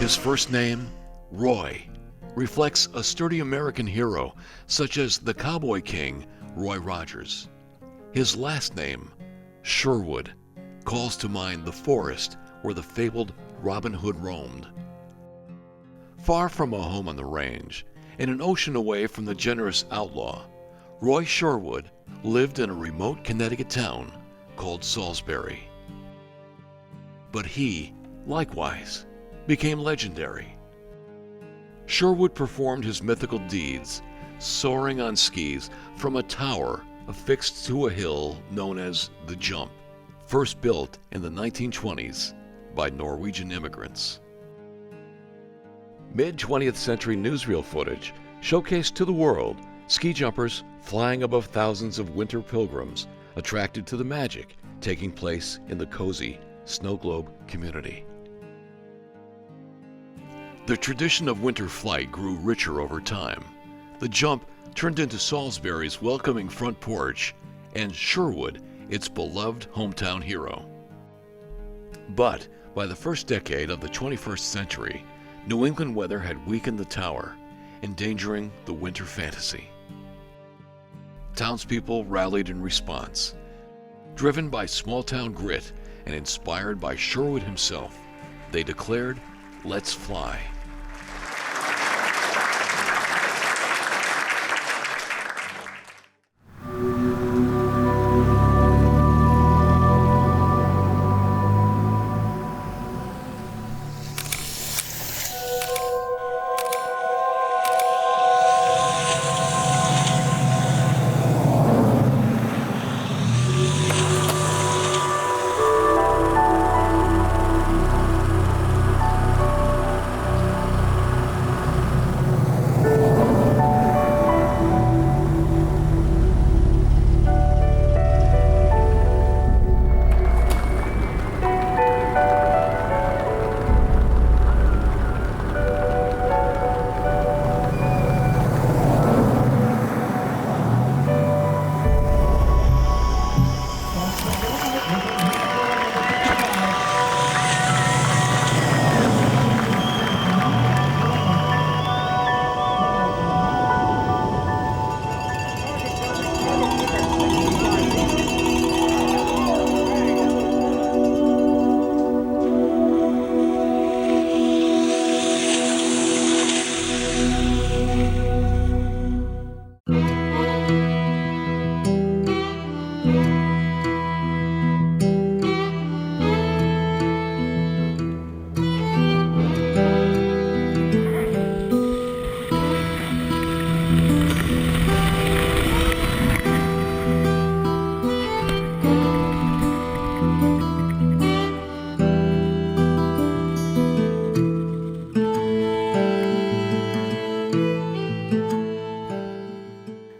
His first name, Roy, reflects a sturdy American hero such as the Cowboy King, Roy Rogers. His last name, Sherwood, calls to mind the forest where the fabled Robin Hood roamed. Far from a home on the range, and an ocean away from the generous outlaw, Roy Sherwood lived in a remote Connecticut town called Salisbury. But he, likewise, became legendary. Sherwood performed his mythical deeds, soaring on skis from a tower affixed to a hill known as the Jump, first built in the 1920s by Norwegian immigrants. Mid-20th century newsreel footage showcased to the world ski jumpers flying above thousands of winter pilgrims attracted to the magic taking place in the cozy snow globe community. The tradition of winter flight grew richer over time. The Jump turned into Salisbury's welcoming front porch and Sherwood its beloved hometown hero. But by the first decade of the 21st century, New England weather had weakened the tower, endangering the winter fantasy. Townspeople rallied in response. Driven by small-town grit and inspired by Sherwood himself, they declared, "Let's fly."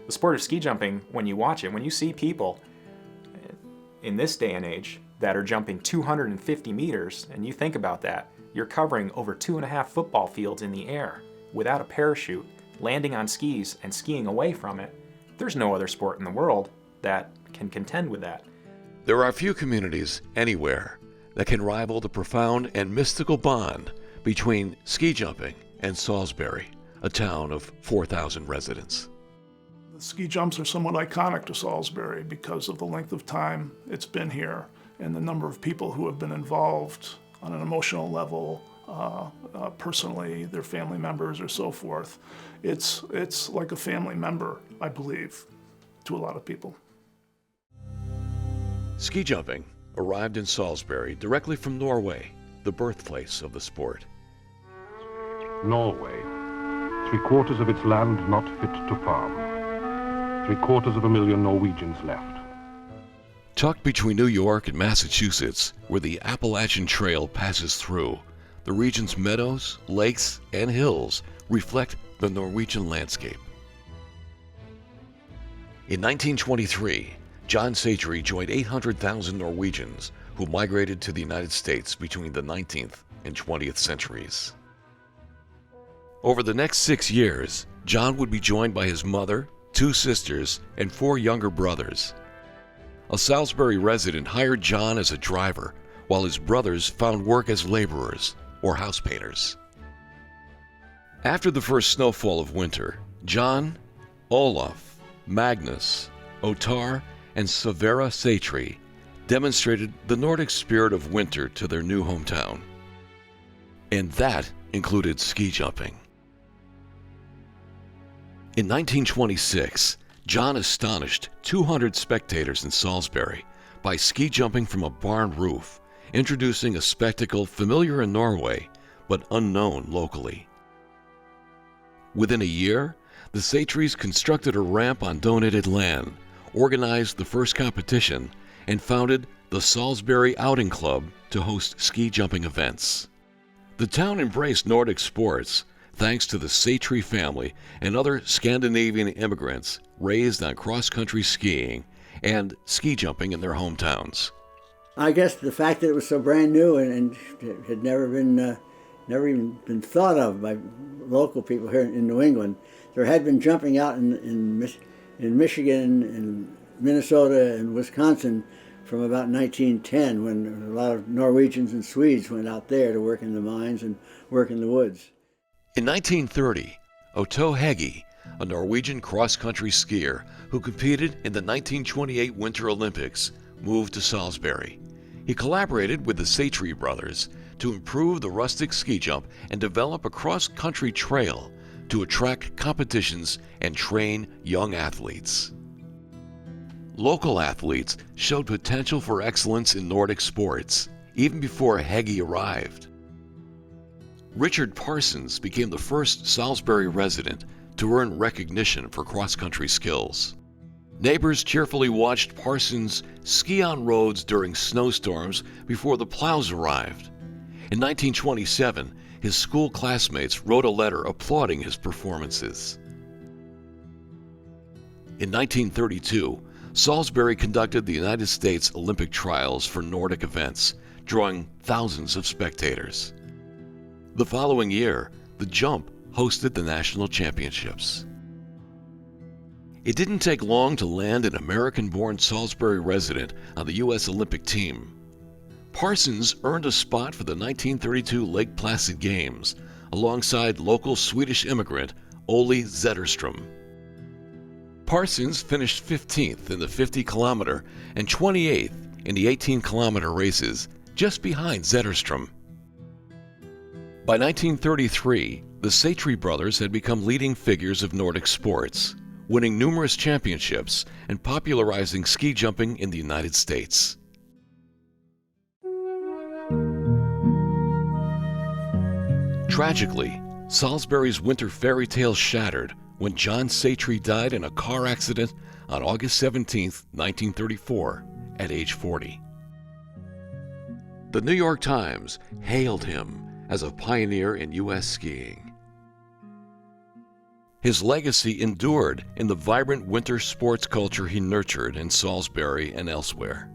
The sport of ski jumping, when you watch it, when you see people in this day and age that are jumping 250 meters, and you think about that, you're covering over 2.5 football fields in the air without a parachute, landing on skis and skiing away from it. There's no other sport in the world that can contend with that. There are few communities anywhere that can rival the profound and mystical bond between ski jumping and Salisbury, a town of 4,000 residents. The ski jumps are somewhat iconic to Salisbury because of the length of time it's been here and the number of people who have been involved on an emotional level, personally, their family members or so forth. It's like a family member, I believe, to a lot of people. Ski jumping arrived in Salisbury directly from Norway, the birthplace of the sport. Norway, 3/4 of its land not fit to farm. 750,000 Norwegians left. Tucked between New York and Massachusetts, where the Appalachian Trail passes through, the region's meadows, lakes, and hills reflect the Norwegian landscape. In 1923, John Satry joined 800,000 Norwegians who migrated to the United States between the 19th and 20th centuries. Over the next 6 years, John would be joined by his mother, 2 sisters, and 4 younger brothers. A Salisbury resident hired John as a driver, while his brothers found work as laborers or house painters. After the first snowfall of winter, John, Olaf, Magnus, Ottar, and Sverre Sætre demonstrated the Nordic spirit of winter to their new hometown. And that included ski jumping. In 1926, John astonished 200 spectators in Salisbury by ski jumping from a barn roof, introducing a spectacle familiar in Norway but unknown locally. Within a year, the Sætres constructed a ramp on donated land, organized the first competition, and founded the Salisbury Outing Club to host ski jumping events. The town embraced Nordic sports thanks to the Sætre family and other Scandinavian immigrants raised on cross-country skiing and ski jumping in their hometowns. I guess the fact that it was so brand new and had never even been thought of by local people here in New England. There had been jumping out in Michigan and Minnesota and Wisconsin from about 1910, when a lot of Norwegians and Swedes went out there to work in the mines and work in the woods. In 1930, Otto Hegge, a Norwegian cross-country skier who competed in the 1928 Winter Olympics, moved to Salisbury. He collaborated with the Sætre brothers to improve the rustic ski jump and develop a cross-country trail to attract competitions and train young athletes. Local athletes showed potential for excellence in Nordic sports even before Hegge arrived. Richard Parsons became the first Salisbury resident to earn recognition for cross-country skills. Neighbors cheerfully watched Parsons ski on roads during snowstorms before the plows arrived. In 1927, his school classmates wrote a letter applauding his performances. In 1932, Salisbury conducted the United States Olympic trials for Nordic events, drawing thousands of spectators. The following year, the jump hosted the national championships. It didn't take long to land an American-born Salisbury resident on the U.S. Olympic team. Parsons earned a spot for the 1932 Lake Placid Games alongside local Swedish immigrant Ole Zetterström. Parsons finished 15th in the 50-kilometer and 28th in the 18-kilometer races, just behind Zetterström. By 1933, the Sætre brothers had become leading figures of Nordic sports, winning numerous championships and popularizing ski jumping in the United States. Tragically, Salisbury's winter fairy tale shattered when John Sætre died in a car accident on August 17, 1934, at age 40. The New York Times hailed him as a pioneer in U.S. skiing. His legacy endured in the vibrant winter sports culture he nurtured in Salisbury and elsewhere.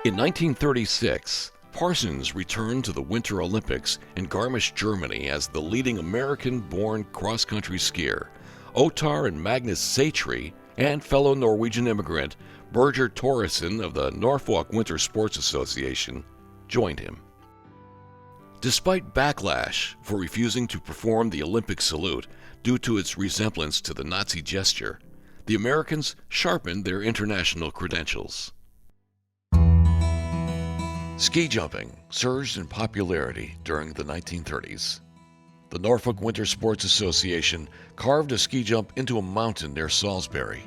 In 1936, Parsons returned to the Winter Olympics in Garmisch, Germany as the leading American-born cross-country skier. Ottar and Magnus Sætre and fellow Norwegian immigrant Birger Thoresen of the Norfolk Winter Sports Association joined him. Despite backlash for refusing to perform the Olympic salute due to its resemblance to the Nazi gesture, the Americans sharpened their international credentials. Ski jumping surged in popularity during the 1930s. The Norfolk Winter Sports Association carved a ski jump into a mountain near Salisbury.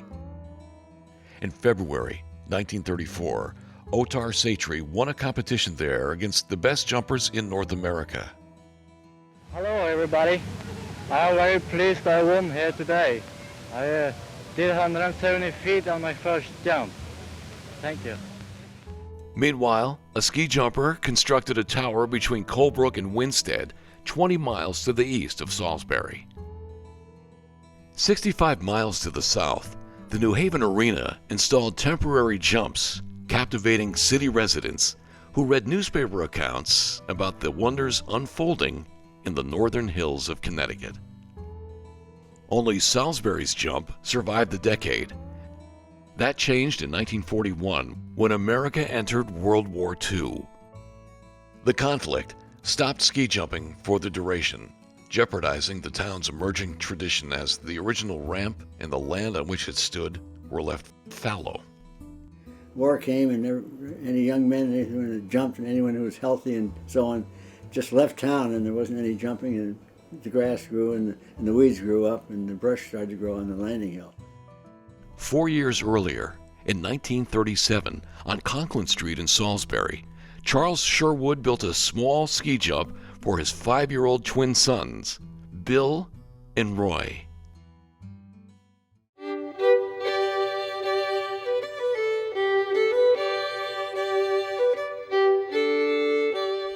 In February 1934, Ottar Sætre won a competition there against the best jumpers in North America. Hello everybody. I am very pleased I won here today. I did 170 feet on my first jump. Thank you. Meanwhile, a ski jumper constructed a tower between Colebrook and Winstead, 20 miles to the east of Salisbury. 65 miles to the south, the New Haven Arena installed temporary jumps, captivating city residents who read newspaper accounts about the wonders unfolding in the northern hills of Connecticut. Only Salisbury's jump survived the decade. That changed in 1941 when America entered World War II. The conflict stopped ski jumping for the duration, jeopardizing the town's emerging tradition as the original ramp and the land on which it stood were left fallow. War came, and any young men, anyone that jumped, and anyone who was healthy and so on, just left town, and there wasn't any jumping, and the grass grew, and the weeds grew up, and the brush started to grow on the landing hill. 4 years earlier, in 1937, on Conklin Street in Salisbury, Charles Sherwood built a small ski jump for his 5-year-old twin sons, Bill and Roy.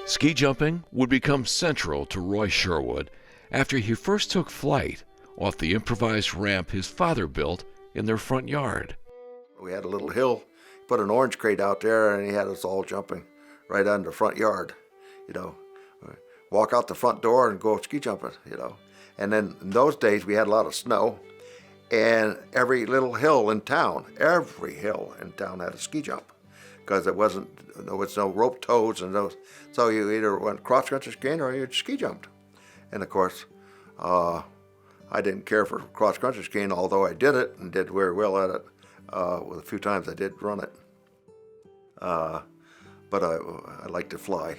Ski jumping would become central to Roy Sherwood after he first took flight off the improvised ramp his father built in their front yard. We had a little hill, put an orange crate out there, and he had us all jumping right on the front yard, walk out the front door and go ski jumping, And then in those days we had a lot of snow, and every little hill in town, had a ski jump, because there was no rope tows and those. So you either went cross-country skiing or you ski jumped. And of course, I didn't care for cross-country skiing, although I did it and did very well at it. With a few times I did run it. But I like to fly.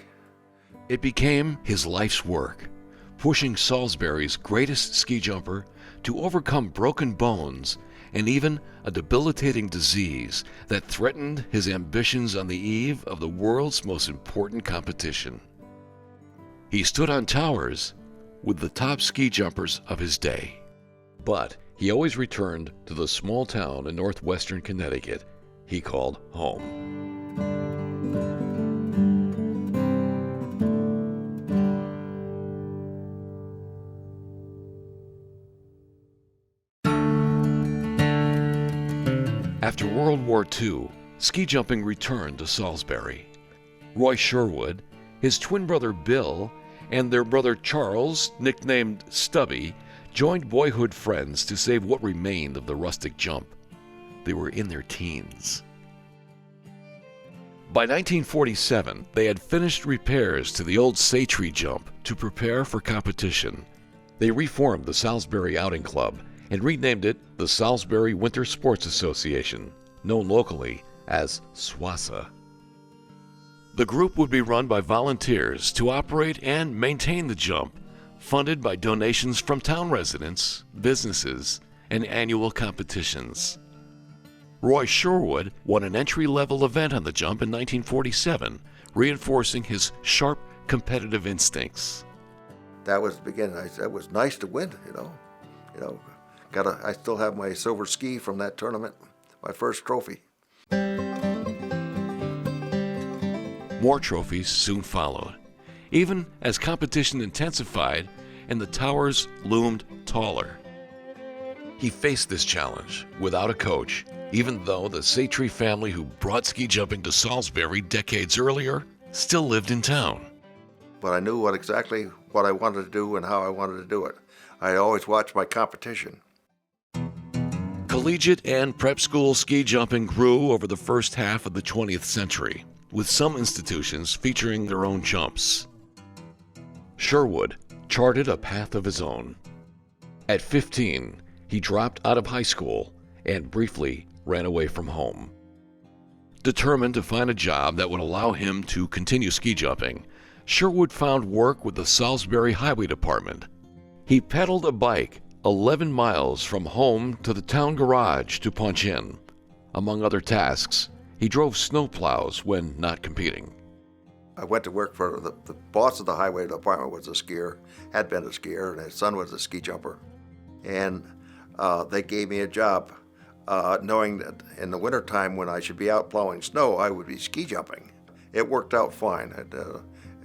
It became his life's work, pushing Salisbury's greatest ski jumper to overcome broken bones and even a debilitating disease that threatened his ambitions on the eve of the world's most important competition. He stood on towers with the top ski jumpers of his day, but he always returned to the small town in northwestern Connecticut he called home. After World War II, ski jumping returned to Salisbury. Roy Sherwood, his twin brother Bill, and their brother Charles, nicknamed Stubby, joined boyhood friends to save what remained of the rustic jump. They were in their teens. By 1947, they had finished repairs to the old Seytree jump to prepare for competition. They reformed the Salisbury Outing Club and renamed it the Salisbury Winter Sports Association, known locally as SWASA. The group would be run by volunteers to operate and maintain the jump, funded by donations from town residents, businesses, and annual competitions. Roy Sherwood won an entry-level event on the jump in 1947, reinforcing his sharp competitive instincts. That was the beginning. It was nice to win, I still have my silver ski from that tournament, my first trophy. More trophies soon followed, even as competition intensified and the towers loomed taller. He faced this challenge without a coach, even though the Seytree family who brought ski jumping to Salisbury decades earlier still lived in town. But I knew exactly what I wanted to do and how I wanted to do it. I always watched my competition. Collegiate and prep school ski jumping grew over the first half of the 20th century, with some institutions featuring their own jumps. Sherwood charted a path of his own. At 15, he dropped out of high school and briefly ran away from home. Determined to find a job that would allow him to continue ski jumping, Sherwood found work with the Salisbury Highway Department. He pedaled a bike 11 miles from home to the town garage to punch in. Among other tasks, he drove snowplows when not competing. I went to work for the boss of the highway department was a skier, had been a skier, and his son was a ski jumper. And they gave me a job knowing that in the wintertime when I should be out plowing snow, I would be ski jumping. It worked out fine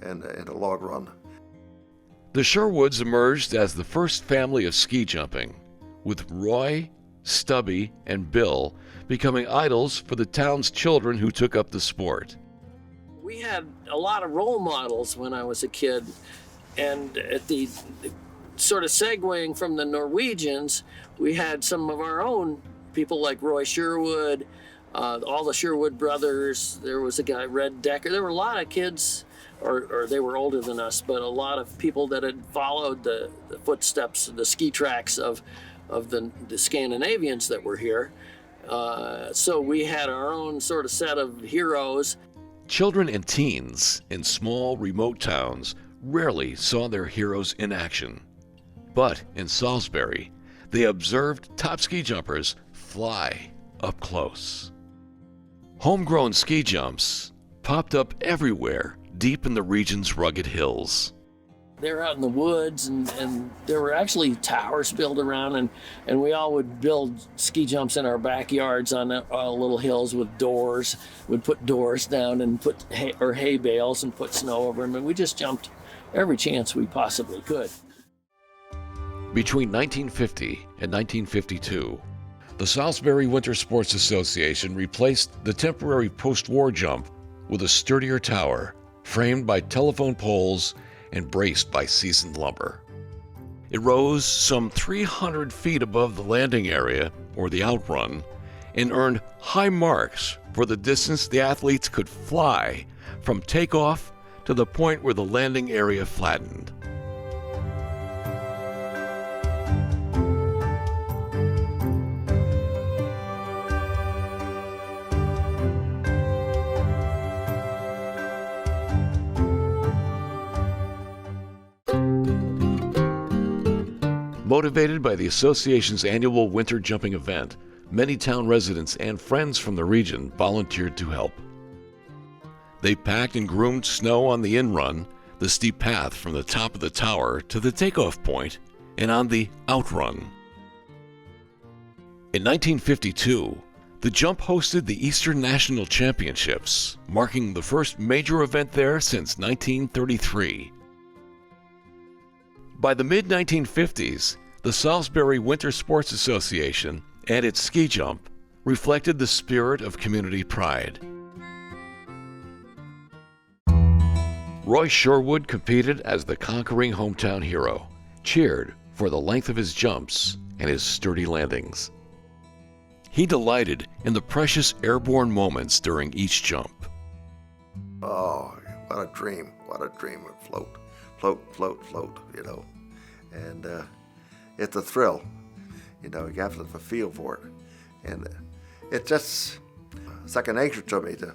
in the long run. The Sherwoods emerged as the first family of ski jumping, with Roy, Stubby, and Bill becoming idols for the town's children who took up the sport. We had a lot of role models when I was a kid, and at the sort of segueing from the Norwegians, we had some of our own people like Roy Sherwood, all the Sherwood brothers. There was a guy, Red Decker. There were a lot of kids, or they were older than us, but a lot of people that had followed the footsteps, the ski tracks of the Scandinavians that were here. So we had our own sort of set of heroes. Children and teens in small, remote towns rarely saw their heroes in action. But in Salisbury, they observed top ski jumpers fly up close. Homegrown ski jumps popped up everywhere deep in the region's rugged hills. They were out in the woods, and there were actually towers built around, and we all would build ski jumps in our backyards on little hills with doors. We'd put doors down and put hay bales and put snow over them, and we just jumped every chance we possibly could. Between 1950 and 1952, the Salisbury Winter Sports Association replaced the temporary post-war jump with a sturdier tower framed by telephone poles and braced by seasoned lumber. It rose some 300 feet above the landing area, or the outrun, and earned high marks for the distance the athletes could fly from takeoff to the point where the landing area flattened. Motivated by the association's annual winter jumping event, many town residents and friends from the region volunteered to help. They packed and groomed snow on the in-run, the steep path from the top of the tower to the takeoff point, and on the outrun. In 1952, the jump hosted the Eastern National Championships, marking the first major event there since 1933. By the mid-1950s, the Salisbury Winter Sports Association and its ski jump reflected the spirit of community pride. Roy Sherwood competed as the conquering hometown hero, cheered for the length of his jumps and his sturdy landings. He delighted in the precious airborne moments during each jump. Oh, what a dream float, float, float, float, you know. And it's a thrill, you know, you have to have a feel for it. And it's just second nature to me to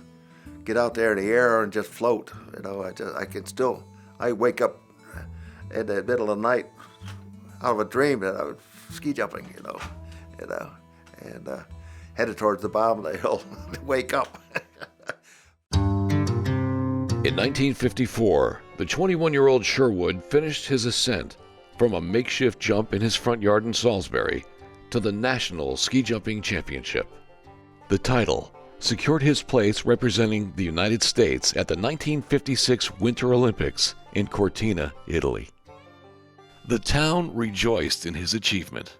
get out there in the air and just float, you know. I wake up in the middle of the night out of a dream that I was ski jumping, you know, and headed towards the bottom of the hill to wake up. In 1954, the 21-year-old Sherwood finished his ascent from a makeshift jump in his front yard in Salisbury to the National Ski Jumping Championship. The title secured his place representing the United States at the 1956 Winter Olympics in Cortina, Italy. The town rejoiced in his achievement.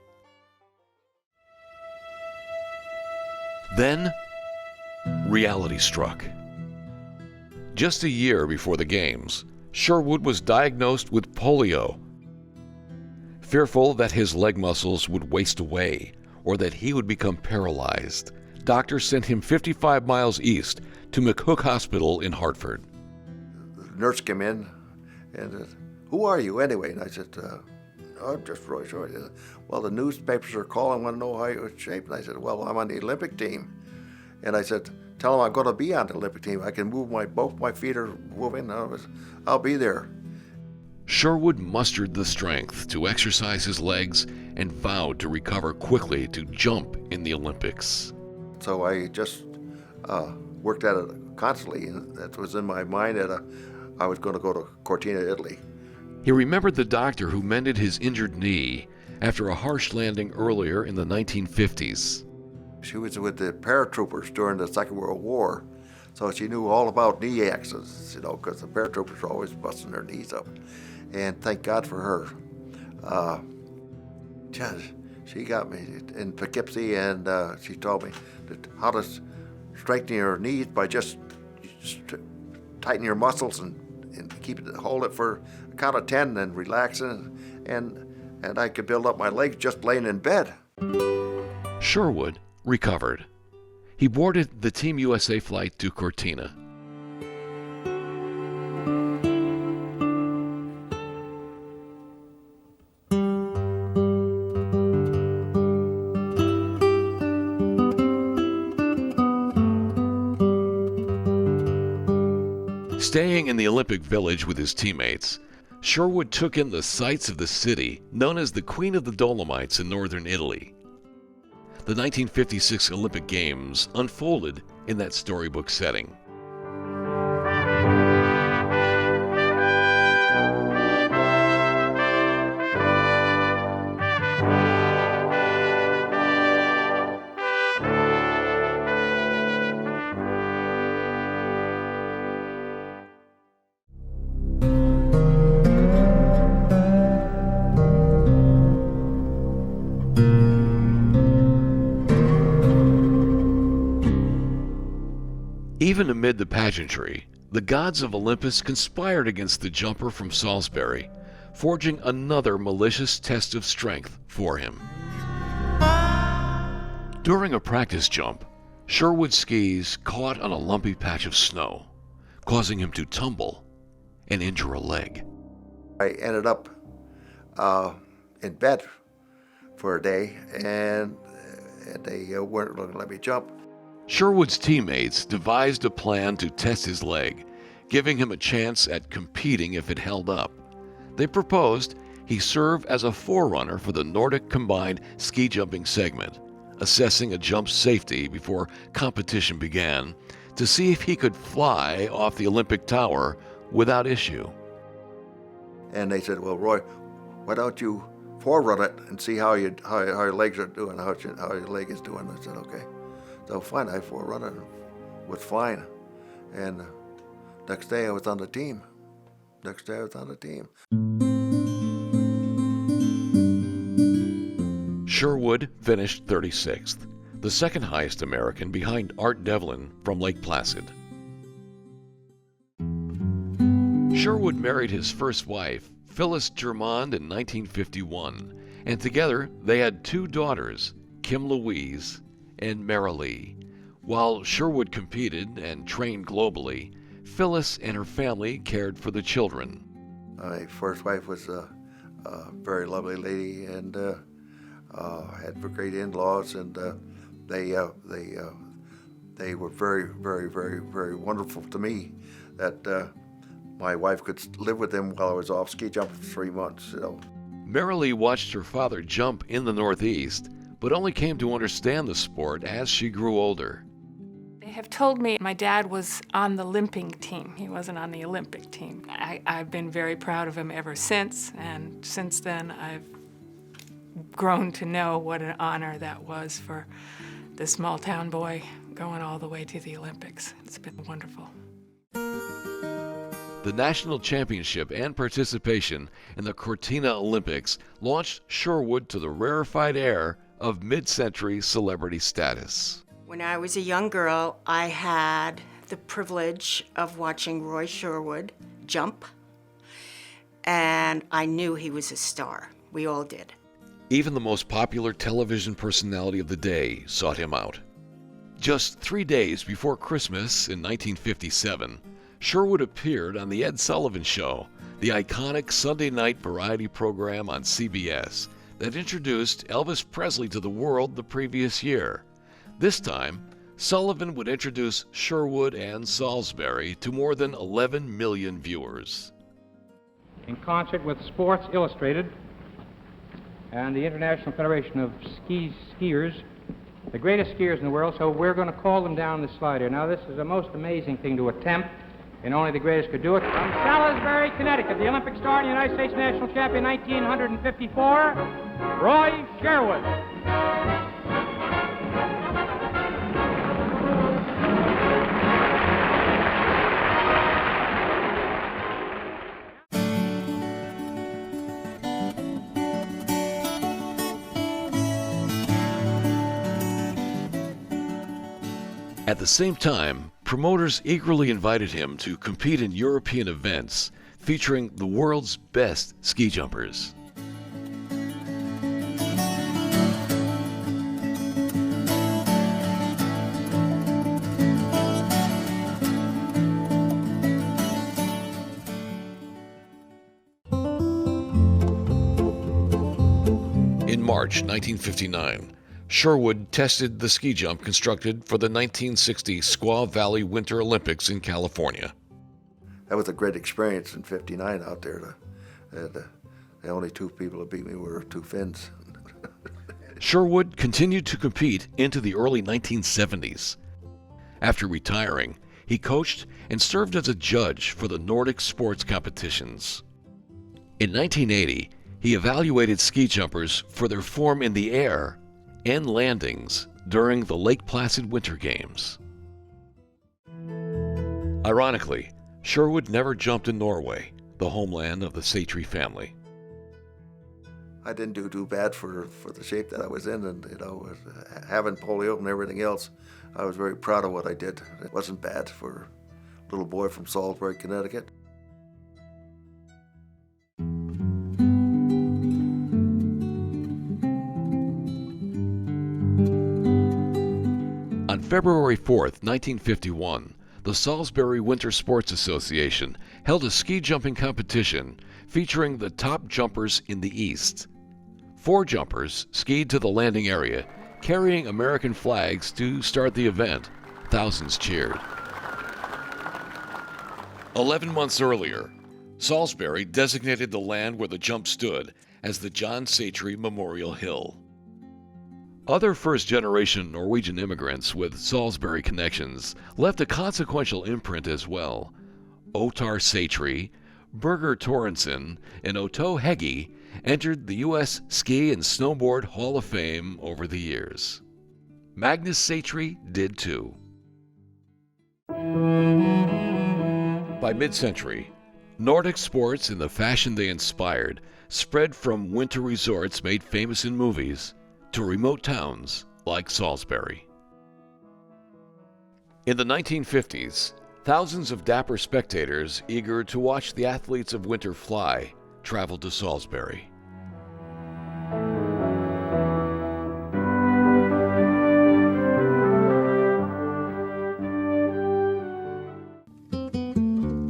Then, reality struck. Just a year before the Games, Sherwood was diagnosed with polio. Fearful that his leg muscles would waste away or that he would become paralyzed, doctors sent him 55 miles east to McCook Hospital in Hartford. The nurse came in and said, "Who are you anyway?" And I said, "I'm just Roy Sherwood." He said, "Well, the newspapers are calling, want to know how you're in shape." And I said, "Well, I'm on the Olympic team." And I said, "Tell them I'm going to be on the Olympic team. I can move both my feet are moving. I'll be there." Sherwood mustered the strength to exercise his legs and vowed to recover quickly to jump in the Olympics. So I just worked at it constantly, and that was in my mind that I was going to go to Cortina, Italy. He remembered the doctor who mended his injured knee after a harsh landing earlier in the 1950s. She was with the paratroopers during the Second World War, so she knew all about knee accidents, you know, because the paratroopers were always busting their knees up. And thank God for her. She got me in Poughkeepsie, and she told me how to strengthen your knees by just tighten your muscles and hold it for a count of 10 and relaxing, and I could build up my legs just laying in bed. Sherwood recovered. he boarded the Team USA flight to Cortina. Staying in the Olympic Village with his teammates, Sherwood took in the sights of the city known as the Queen of the Dolomites in northern Italy. The 1956 Olympic Games unfolded in that storybook setting. Even amid the pageantry, the gods of Olympus conspired against the jumper from Salisbury, forging another malicious test of strength for him. During a practice jump, Sherwood's skis caught on a lumpy patch of snow, causing him to tumble and injure a leg. I ended up in bed for a day, and they weren't going to let me jump. Sherwood's teammates devised a plan to test his leg, giving him a chance at competing if it held up. They proposed he serve as a forerunner for the Nordic combined ski jumping segment, assessing a jump's safety before competition began to see if he could fly off the Olympic Tower without issue. And they said, well, Roy, why don't you forerun it and see how your legs are doing, how your leg is doing. I said, okay. So fine, I forerun it. It was fine. And next day I was on the team. Sherwood finished 36th, the second highest American behind Art Devlin from Lake Placid. Sherwood married his first wife, Phyllis Germond, in 1951, and together they had two daughters, Kim Louise and Marilee. While Sherwood competed and trained globally, Phyllis and her family cared for the children. My first wife was a very lovely lady, and had great in-laws, and they were very, very, very, very wonderful to me. That my wife could live with them while I was off ski jumping for 3 months. Marilee watched her father jump in the Northeast, but only came to understand the sport as she grew older. They have told me my dad was on the limping team. He wasn't on the Olympic team. I've been very proud of him ever since, and since then I've grown to know what an honor that was for the small town boy going all the way to the Olympics. It's been wonderful. The national championship and participation in the Cortina Olympics launched Sherwood to the rarefied air of mid-century celebrity status. When I was a young girl, I had the privilege of watching Roy Sherwood jump, and I knew he was a star. We all did. Even the most popular television personality of the day sought him out. Just 3 days before Christmas in 1957, Sherwood appeared on The Ed Sullivan Show, the iconic Sunday night variety program on CBS that introduced Elvis Presley to the world the previous year. This time, Sullivan would introduce Sherwood and Salisbury to more than 11 million viewers. In concert with Sports Illustrated and the International Federation of Skiers, the greatest skiers in the world, so we're going to call them down the slide here. Now, this is a most amazing thing to attempt, and only the greatest could do it. From Salisbury, Connecticut, the Olympic star and United States national champion 1954, Roy Sherwood. At the same time, promoters eagerly invited him to compete in European events featuring the world's best ski jumpers. March 1959, Sherwood tested the ski jump constructed for the 1960 Squaw Valley Winter Olympics in California. That was a great experience in '59 out there. The only two people that beat me were two Finns. Sherwood continued to compete into the early 1970s. After retiring, he coached and served as a judge for the Nordic sports competitions. In 1980, he evaluated ski jumpers for their form in the air and landings during the Lake Placid Winter Games. Ironically, Sherwood never jumped in Norway, the homeland of the Satry family. I didn't do too bad for the shape that I was in, and having polio and everything else, I was very proud of what I did. It wasn't bad for a little boy from Salisbury, Connecticut. On February 4th, 1951, the Salisbury Winter Sports Association held a ski jumping competition featuring the top jumpers in the East. 4 jumpers skied to the landing area, carrying American flags to start the event. Thousands cheered. 11 months earlier, Salisbury designated the land where the jump stood as the John Satry Memorial Hill. Other first-generation Norwegian immigrants with Salisbury connections left a consequential imprint as well. Ottar Satry, Birger Torrensen, and Otto Hegge entered the U.S. Ski and Snowboard Hall of Fame over the years. Magnus Satry did too. By mid-century, Nordic sports and the fashion they inspired spread from winter resorts made famous in movies to remote towns like Salisbury. In the 1950s, thousands of dapper spectators eager to watch the athletes of winter fly traveled to Salisbury.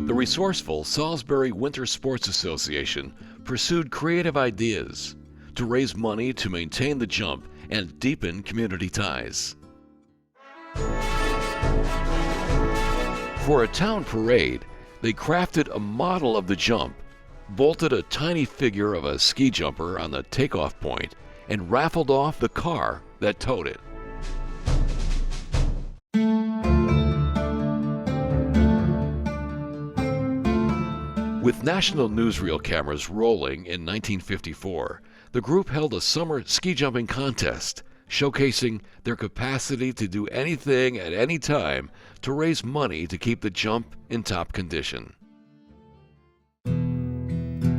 The resourceful Salisbury Winter Sports Association pursued creative ideas to raise money to maintain the jump and deepen community ties. For a town parade, they crafted a model of the jump, bolted a tiny figure of a ski jumper on the takeoff point, and raffled off the car that towed it. With national newsreel cameras rolling in 1954, the group held a summer ski jumping contest, showcasing their capacity to do anything at any time to raise money to keep the jump in top condition.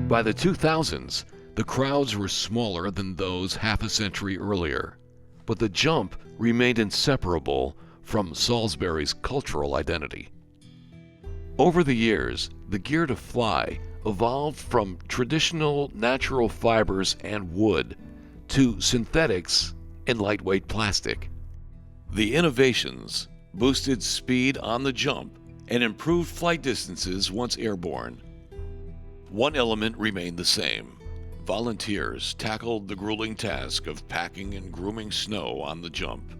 By the 2000s, the crowds were smaller than those half a century earlier, but the jump remained inseparable from Salisbury's cultural identity. Over the years, the gear to fly evolved from traditional natural fibers and wood to synthetics and lightweight plastic. The innovations boosted speed on the jump and improved flight distances once airborne. One element remained the same. Volunteers tackled the grueling task of packing and grooming snow on the jump.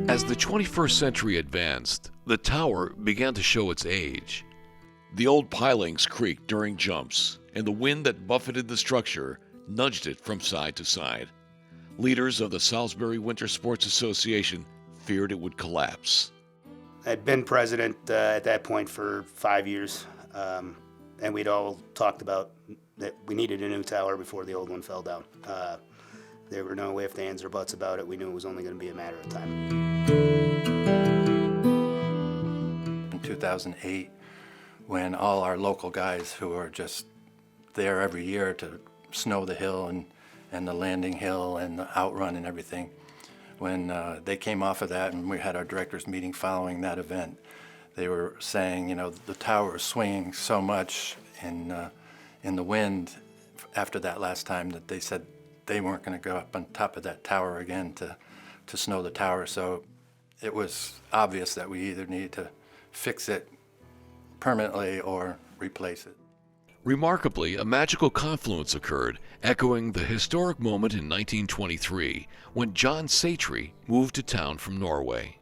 As the 21st century advanced, the tower began to show its age. The old pilings creaked during jumps, and the wind that buffeted the structure nudged it from side to side. Leaders of the Salisbury Winter Sports Association feared it would collapse. I'd been president at that point for 5 years, and we'd all talked about that we needed a new tower before the old one fell down. There were no ifs, ands, or buts about it. We knew it was only going to be a matter of time. In 2008, when all our local guys who are just there every year to snow the hill and the landing hill and the outrun and everything, when they came off of that and we had our directors meeting following that event, they were saying, you know, the tower is swinging so much in the wind after that last time that they said they weren't going to go up on top of that tower again to snow the tower. So it was obvious that we either needed to fix it permanently or replace it. Remarkably, a magical confluence occurred, echoing the historic moment in 1923 when John Satry moved to town from Norway.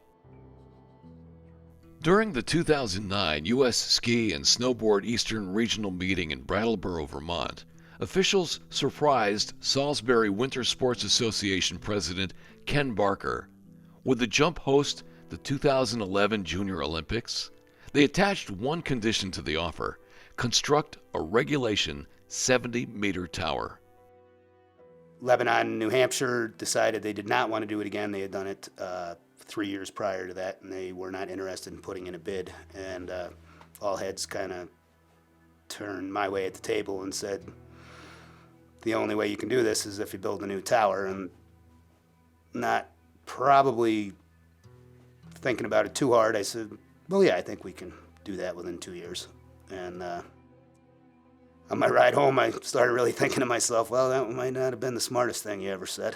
During the 2009 U.S. Ski and Snowboard Eastern Regional Meeting in Brattleboro, Vermont, officials surprised Salisbury Winter Sports Association President Ken Barker. Would the jump host the 2011 Junior Olympics? They attached one condition to the offer: construct a regulation 70-meter tower. Lebanon, New Hampshire decided they did not want to do it again. They had done it 3 years prior to that, and they were not interested in putting in a bid. And all heads kind of turned my way at the table and said, the only way you can do this is if you build a new tower. And not probably thinking about it too hard, I said, well, yeah, I think we can do that within 2 years. And on my ride home, I started really thinking to myself, well, that might not have been the smartest thing you ever said.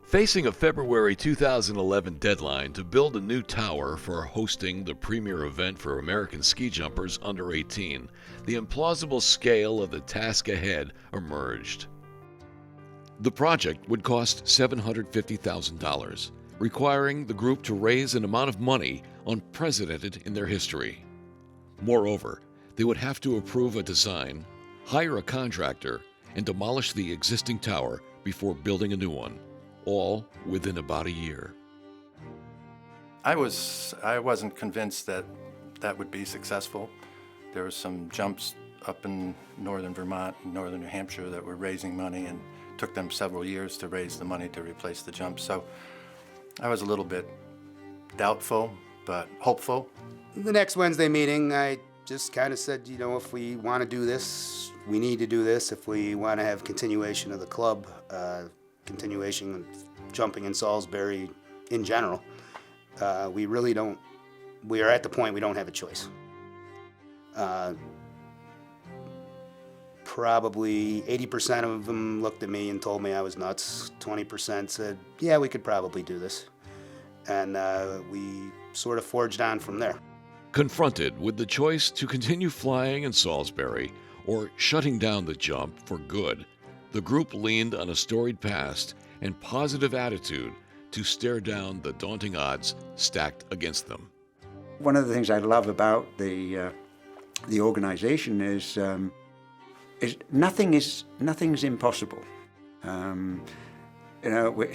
Facing a February 2011 deadline to build a new tower for hosting the premier event for American ski jumpers under 18, the implausible scale of the task ahead emerged. The project would cost $750,000, requiring the group to raise an amount of money unprecedented in their history. Moreover, they would have to approve a design, hire a contractor, and demolish the existing tower before building a new one, all within about a year. I wasn't convinced that that would be successful. There were some jumps up in northern Vermont and northern New Hampshire that were raising money, and took them several years to raise the money to replace the jumps. So I was a little bit doubtful, but hopeful. The next Wednesday meeting, I just kind of said, you know, if we want to do this, we need to do this. If we want to have continuation of the club, continuation of jumping in Salisbury in general, we really don't, we are at the point we don't have a choice. Probably 80% of them looked at me and told me I was nuts. 20% said, yeah, we could probably do this. And we sort of forged on from there. Confronted with the choice to continue flying in Salisbury or shutting down the jump for good, the group leaned on a storied past and positive attitude to stare down the daunting odds stacked against them. One of the things I love about the organization is nothing's impossible. You know,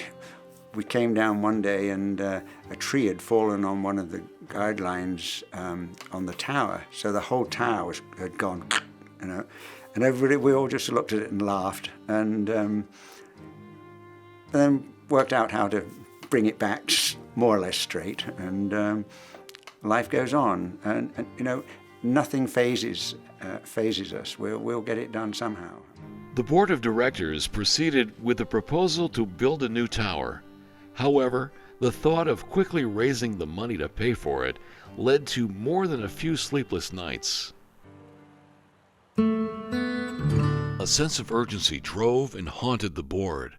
we came down one day and a tree had fallen on one of the guidelines on the tower, so the whole tower had gone, you know, and everybody, we all just looked at it and laughed, and then worked out how to bring it back more or less straight, and life goes on, and you know, nothing phases us. We'll get it done somehow. The board of directors proceeded with the proposal to build a new tower. However, the thought of quickly raising the money to pay for it led to more than a few sleepless nights. A sense of urgency drove and haunted the board.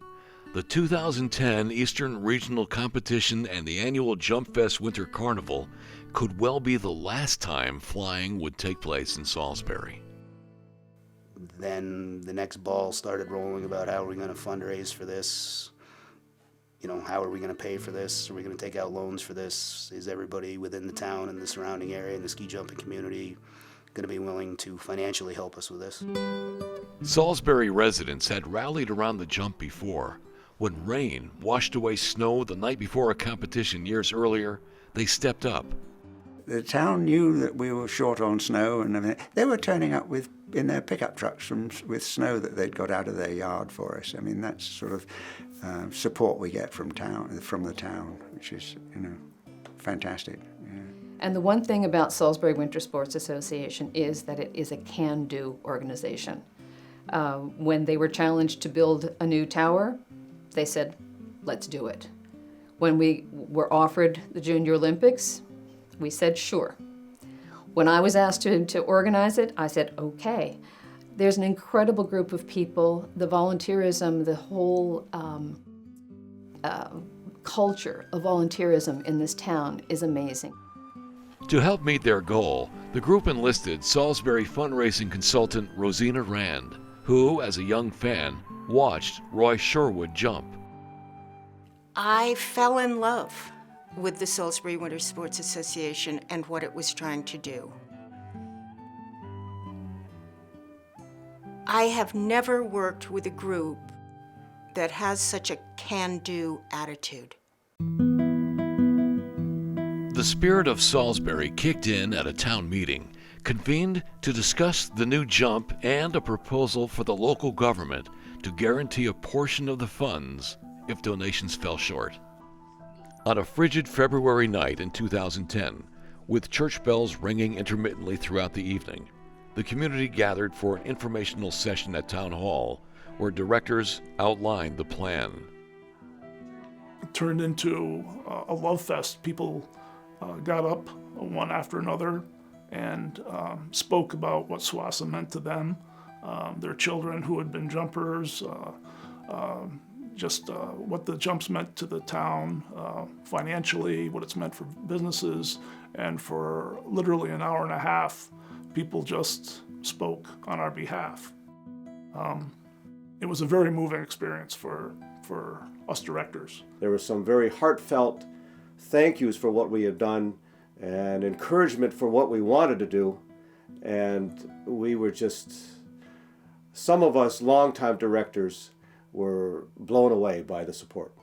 The 2010 Eastern Regional Competition and the annual Jump Fest Winter Carnival could well be the last time flying would take place in Salisbury. Then the next ball started rolling about how are we going to fundraise for this? You know, how are we going to pay for this? Are we going to take out loans for this? Is everybody within the town and the surrounding area and the ski jumping community going to be willing to financially help us with this? Salisbury residents had rallied around the jump before. When rain washed away snow the night before a competition years earlier, they stepped up. The town knew that we were short on snow and everything. They were turning up in their pickup trucks with snow that they'd got out of their yard for us. I mean, that's sort of support we get from the town, which is, you know, fantastic. Yeah. And the one thing about Salisbury Winter Sports Association is that it is a can-do organization. When they were challenged to build a new tower, they said, let's do it. When we were offered the Junior Olympics, we said, sure. When I was asked to organize it, I said, okay. There's an incredible group of people. The volunteerism, the whole culture of volunteerism in this town is amazing. To help meet their goal, the group enlisted Salisbury fundraising consultant Rosina Rand, who, as a young fan, watched Roy Sherwood jump. I fell in love with the Salisbury Winter Sports Association and what it was trying to do. I have never worked with a group that has such a can-do attitude. The spirit of Salisbury kicked in at a town meeting, convened to discuss the new jump and a proposal for the local government to guarantee a portion of the funds if donations fell short. On a frigid February night in 2010, with church bells ringing intermittently throughout the evening, the community gathered for an informational session at Town Hall where directors outlined the plan. It turned into a love fest. People got up one after another and spoke about what SWASA meant to them, their children who had been jumpers, what the jumps meant to the town financially, what it's meant for businesses, and for literally an hour and a half, people just spoke on our behalf. It was a very moving experience for us directors. There was some very heartfelt thank yous for what we had done and encouragement for what we wanted to do. And we were just, some of us longtime directors were blown away by the support.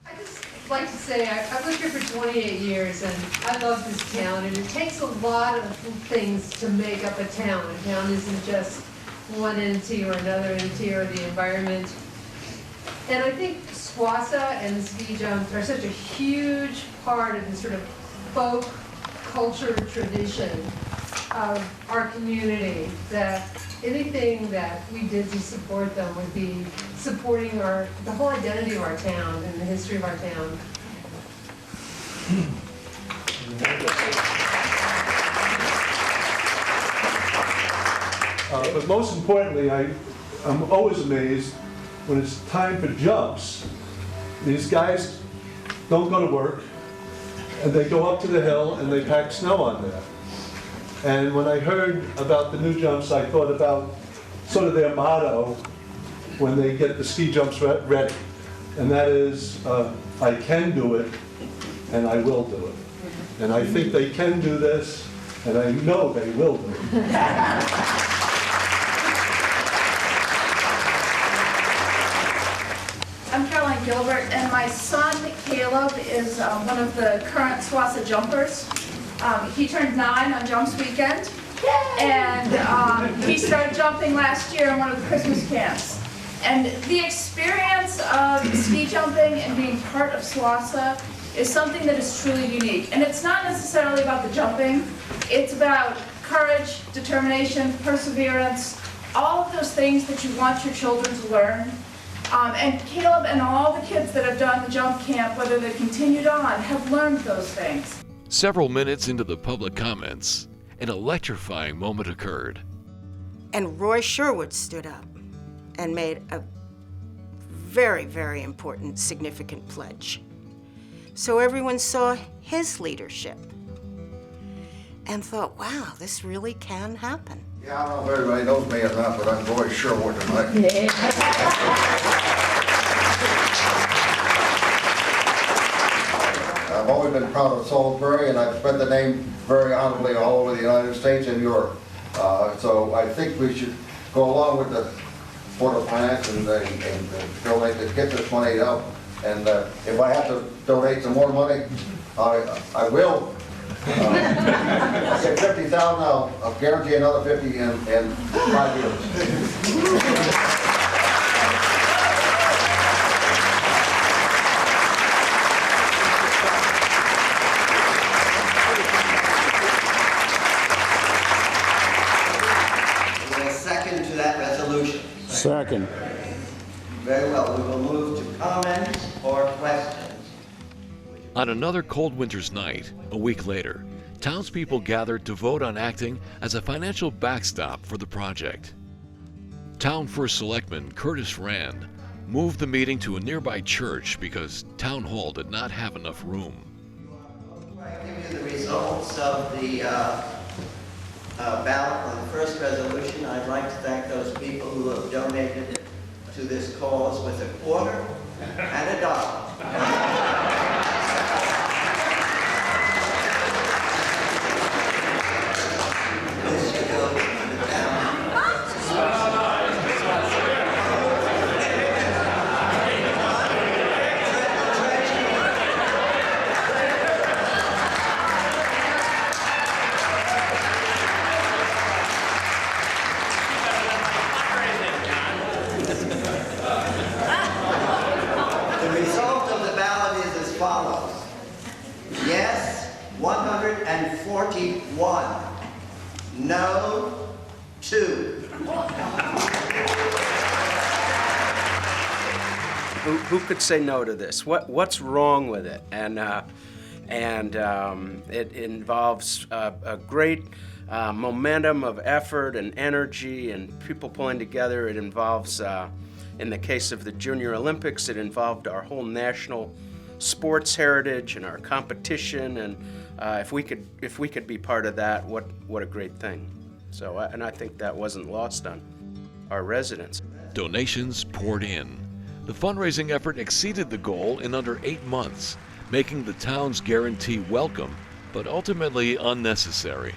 I just like to say I've lived here for 28 years and I love this town, and it takes a lot of things to make up a town. A town isn't just one entity or another entity or the environment. And I think SWASA and the ski jumps are such a huge part of the sort of folk culture tradition of our community that anything that we did to support them would be supporting the whole identity of our town and the history of our town. But most importantly, I'm always amazed when it's time for jumps. These guys don't go to work, and they go up to the hill and they pack snow on there. And when I heard about the new jumps, I thought about sort of their motto when they get the ski jumps ready. And that is, I can do it, and I will do it. And I think they can do this, and I know they will do it. I'm Caroline Gilbert, and my son Caleb is one of the current SWASA jumpers. He turned 9 on Jumps Weekend, and he started jumping last year in one of the Christmas camps. And the experience of ski jumping and being part of SWASA is something that is truly unique. And it's not necessarily about the jumping, it's about courage, determination, perseverance, all of those things that you want your children to learn. And Caleb and all the kids that have done the jump camp, whether they continued on, have learned those things. Several minutes into the public comments, an electrifying moment occurred. And Roy Sherwood stood up and made a very, very important, significant pledge. So everyone saw his leadership and thought, wow, this really can happen. Yeah, I don't know if everybody knows me or not, but I'm Roy Sherwood tonight. I've always been proud of Salisbury, and I've spread the name very honorably all over the United States and Europe. So I think we should go along with the Board of Finance and donate to get this money out. And if I have to donate some more money, I will. I'll get 50,000. I'll guarantee another 50 in 5 years. Second. Very well, we will move to comments or questions. On another cold winter's night, a week later, townspeople gathered to vote on acting as a financial backstop for the project. Town First Selectman Curtis Rand moved the meeting to a nearby church because Town Hall did not have enough room. I give you the results of the ballot on the first resolution, I'd like to thank those people who have donated to this cause with a quarter and a dollar. This should go to the town. The result of the ballot is as follows. Yes, 141. No, 2. Who could say no to this? What's wrong with it? And it involves a great momentum of effort and energy and people pulling together. It involves, in the case of the Junior Olympics, it involved our whole national sports heritage and our competition. And if we could be part of that, what a great thing. So, and I think that wasn't lost on our residents. Donations poured in. The fundraising effort exceeded the goal in under 8 months, making the town's guarantee welcome, but ultimately unnecessary.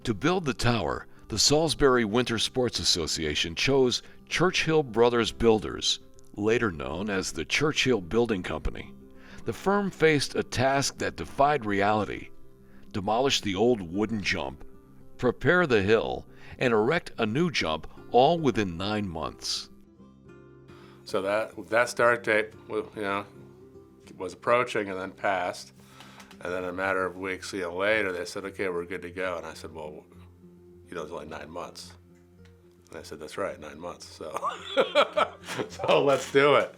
To build the tower, the Salisbury Winter Sports Association chose Churchill Brothers Builders, later known as the Churchill Building Company. The firm faced a task that defied reality: demolish the old wooden jump, prepare the hill, and erect a new jump, all within 9 months. So that start date, was approaching and then passed, and then a matter of weeks later, they said, "Okay, we're good to go." And I said, "Well, it's only 9 months." And I said, "That's right, 9 months. So, so let's do it."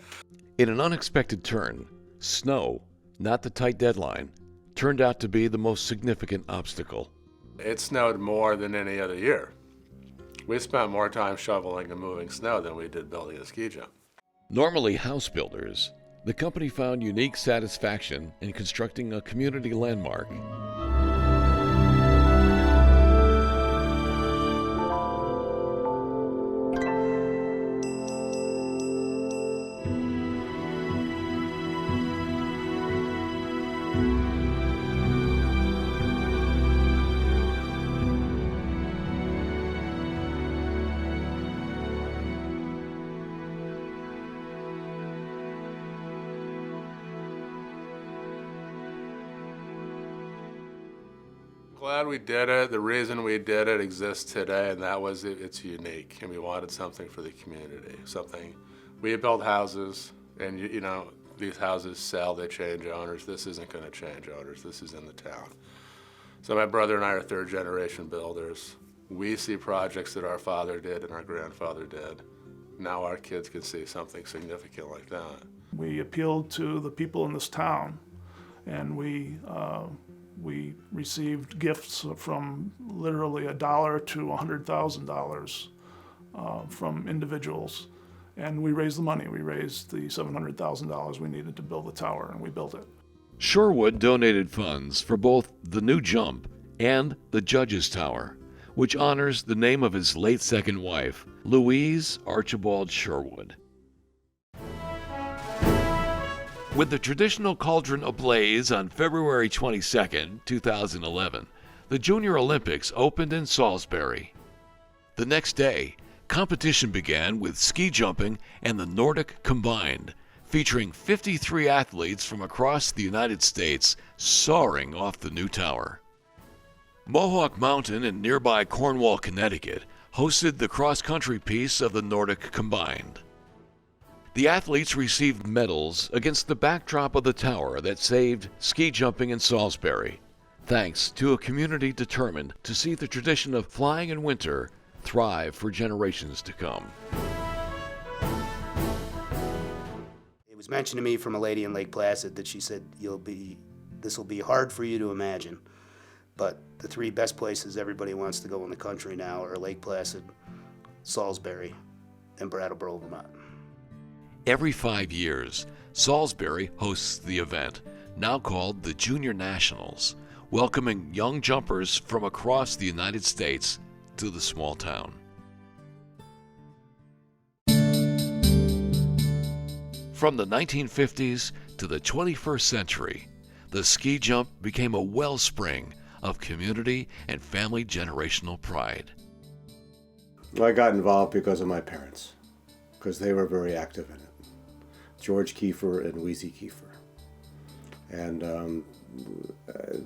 In an unexpected turn, snow, not the tight deadline, turned out to be the most significant obstacle. It snowed more than any other year. We spent more time shoveling and moving snow than we did building a ski jump. Normally house builders, the company found unique satisfaction in constructing a community landmark. Glad we did it. The reason we did it exists today, and that was it's unique, and we wanted something for the community. Something. We had built houses, and these houses sell, they change owners. This isn't going to change owners. This is in the town. So my brother and I are third-generation builders. We see projects that our father did and our grandfather did. Now our kids can see something significant like that. We appealed to the people in this town, and we received gifts from literally $1 to $100,000 from individuals, and we raised the money. We raised the $700,000 we needed to build the tower, and we built it. Sherwood donated funds for both the new jump and the Judge's Tower, which honors the name of his late second wife, Louise Archibald Sherwood. With the traditional cauldron ablaze on February 22, 2011, the Junior Olympics opened in Salisbury. The next day, competition began with ski jumping and the Nordic combined, featuring 53 athletes from across the United States soaring off the new tower. Mohawk Mountain in nearby Cornwall, Connecticut, hosted the cross-country piece of the Nordic combined. The athletes received medals against the backdrop of the tower that saved ski jumping in Salisbury, thanks to a community determined to see the tradition of flying in winter thrive for generations to come. It was mentioned to me from a lady in Lake Placid that she said, this will be hard for you to imagine, but the 3 best places everybody wants to go in the country now are Lake Placid, Salisbury, and Brattleboro, Vermont. Every 5 years, Salisbury hosts the event, now called the Junior Nationals, welcoming young jumpers from across the United States to the small town. From the 1950s to the 21st century, the ski jump became a wellspring of community and family generational pride. I got involved because of my parents, because they were very active in it. George Kiefer and Wheezy Kiefer. And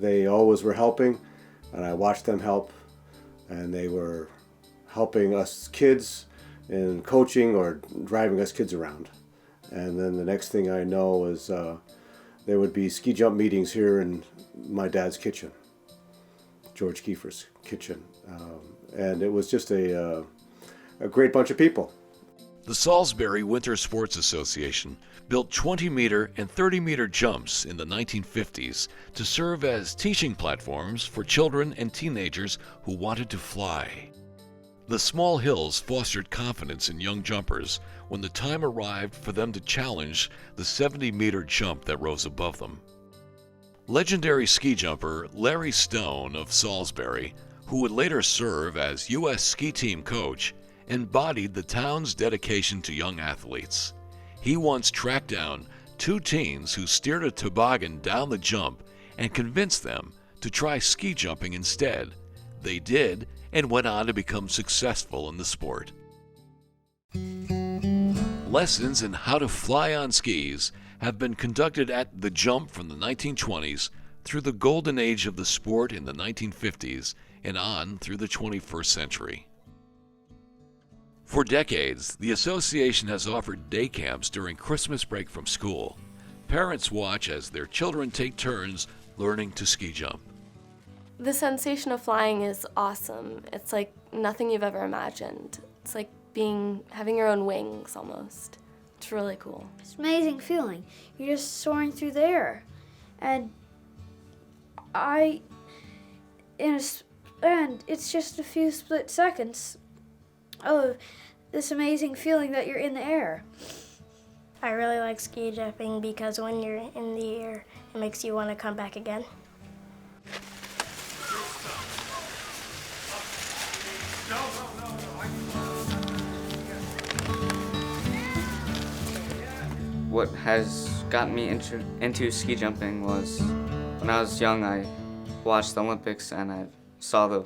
they always were helping, and I watched them help, and they were helping us kids in coaching or driving us kids around. And then the next thing I know was there would be ski jump meetings here in my dad's kitchen, George Kiefer's kitchen. And it was just a great bunch of people. The Salisbury Winter Sports Association built 20-meter and 30-meter jumps in the 1950s to serve as teaching platforms for children and teenagers who wanted to fly. The small hills fostered confidence in young jumpers when the time arrived for them to challenge the 70-meter jump that rose above them. Legendary ski jumper Larry Stone of Salisbury, who would later serve as U.S. ski team coach, embodied the town's dedication to young athletes. He once tracked down 2 teens who steered a toboggan down the jump and convinced them to try ski jumping instead. They did, and went on to become successful in the sport. Lessons in how to fly on skis have been conducted at The Jump from the 1920s through the golden age of the sport in the 1950s and on through the 21st century. For decades, the association has offered day camps during Christmas break from school. Parents watch as their children take turns learning to ski jump. The sensation of flying is awesome. It's like nothing you've ever imagined. It's like having your own wings almost. It's really cool. It's an amazing feeling. You're just soaring through the air. And it's just a few split seconds of this amazing feeling that you're in the air. I really like ski jumping because when you're in the air, it makes you want to come back again. What has gotten me into ski jumping was when I was young, I watched the Olympics and I saw the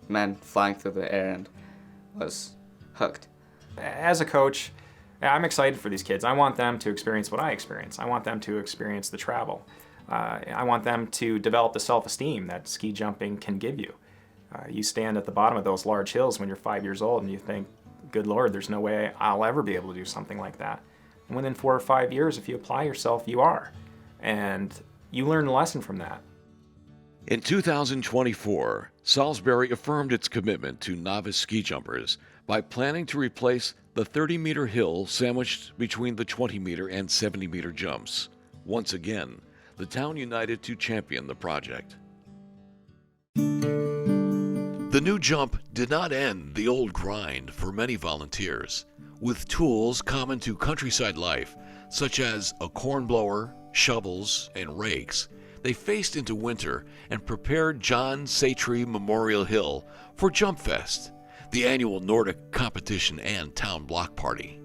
men flying through the air and was hooked. As a coach, I'm excited for these kids. I want them to experience what I experience. I want them to experience the travel. I want them to develop the self-esteem that ski jumping can give you. You stand at the bottom of those large hills when you're 5 years old and you think, good Lord, there's no way I'll ever be able to do something like that. And within 4 or 5 years, if you apply yourself, you are. And you learn a lesson from that. In 2024, Salisbury affirmed its commitment to novice ski jumpers by planning to replace the 30-meter hill sandwiched between the 20-meter and 70-meter jumps. Once again, the town united to champion the project. The new jump did not end the old grind for many volunteers. With tools common to countryside life, such as a corn blower, shovels, and rakes, they faced into winter and prepared John Satre Memorial Hill for Jump Fest, the annual Nordic competition and town block party.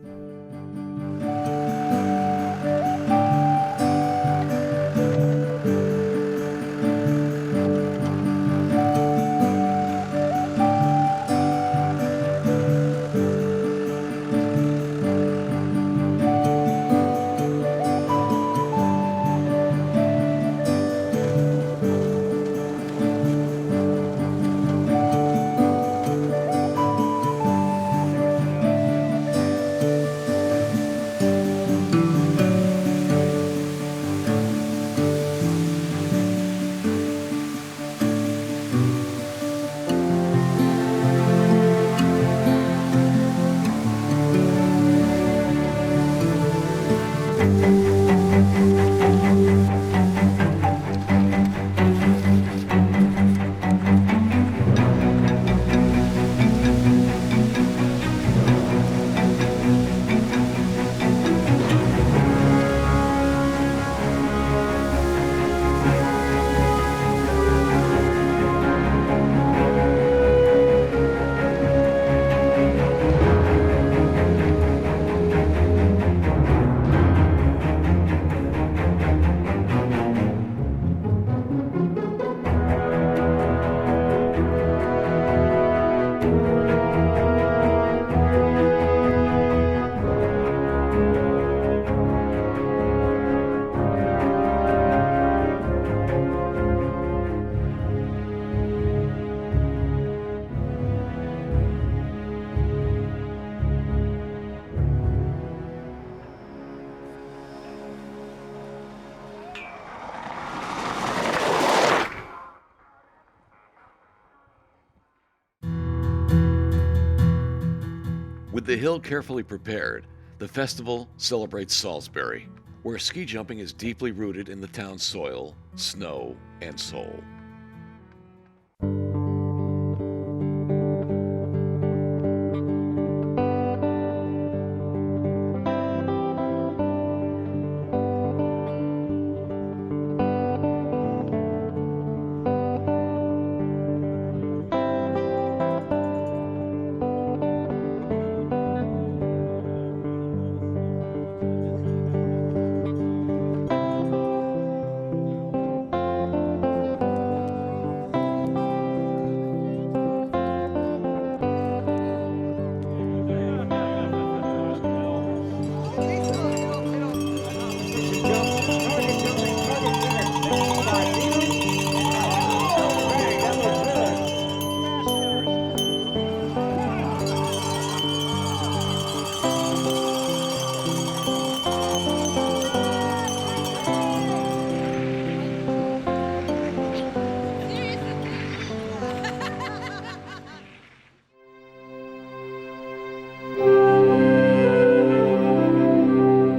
the hill carefully prepared, the festival celebrates Salisbury, where ski jumping is deeply rooted in the town's soil, snow, and soul.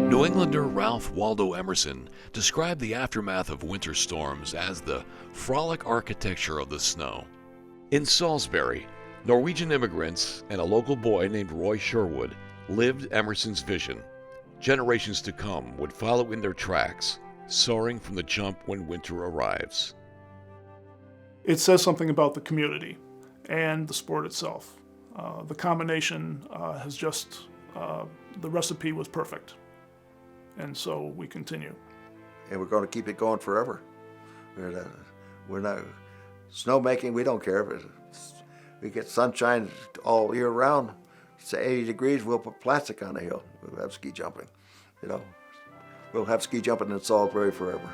New Englander Ralph Waldo Emerson described the aftermath of winter storms as the frolic architecture of the snow. In Salisbury, Norwegian immigrants and a local boy named Roy Sherwood lived Emerson's vision. Generations to come would follow in their tracks, soaring from the jump when winter arrives. It says something about the community and the sport itself. The combination has just, the recipe was perfect. And so we continue. And we're going to keep it going forever. We're not snowmaking, we don't care. If we get sunshine all year round. Say 80 degrees, we'll put plastic on the hill. We'll have ski jumping, you know. We'll have ski jumping in Salisbury forever.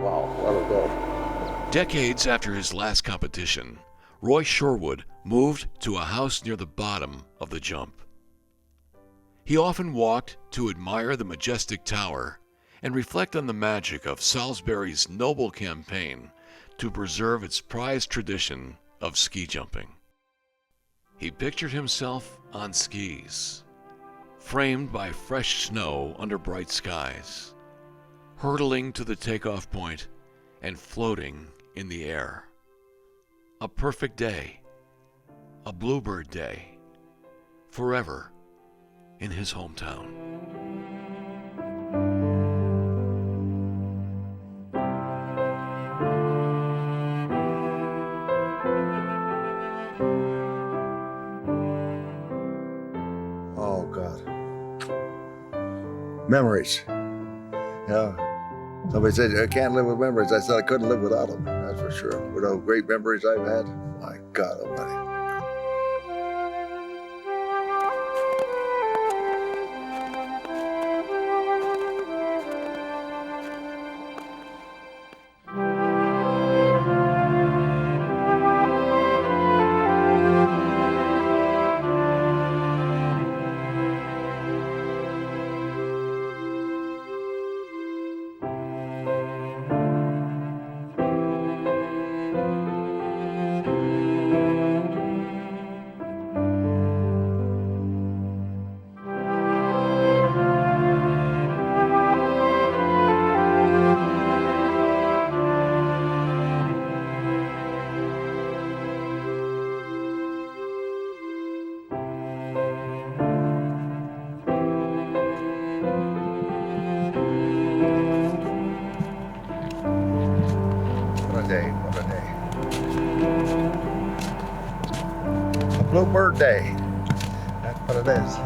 Wow, what a day. Decades after his last competition, Roy Sherwood moved to a house near the bottom of the jump. He often walked to admire the majestic tower and reflect on the magic of Salisbury's noble campaign to preserve its prized tradition of ski jumping. He pictured himself on skis, framed by fresh snow under bright skies, hurtling to the takeoff point and floating in the air. A perfect day, a bluebird day, forever in his hometown. Oh, God. Memories. Yeah. Somebody said, I can't live with memories. I said I couldn't live without them, that's for sure. With all the great memories I've had, my God almighty. What a day, what a day. A bluebird day. That's what it is.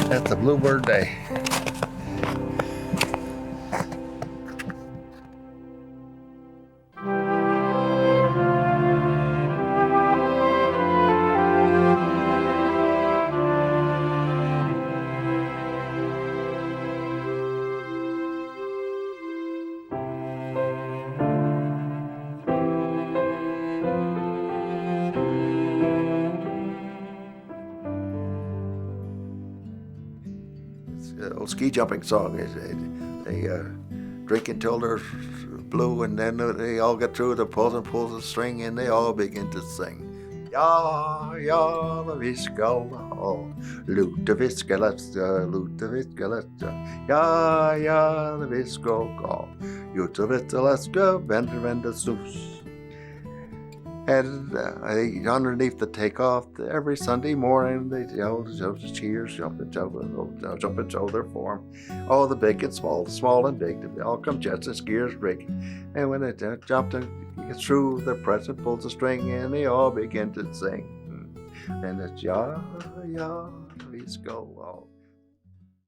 That's a bluebird day. old ski jumping song. They drink until they're blue, and then they all get through the pulls the string, and they all begin to sing. Ja, ja, vi skal ha lutefiskelaster, lutefiskelaster. Ja, ja, vi skal ha lutefiskelaster, vende snus. And underneath the takeoff, every Sunday morning, they cheers, jumping shoulder form. All the big and small and big, they all come jets and skiers rigging. And when they jump through, the president pulls the string, and they all begin to sing. And it's ja, ja, we go all.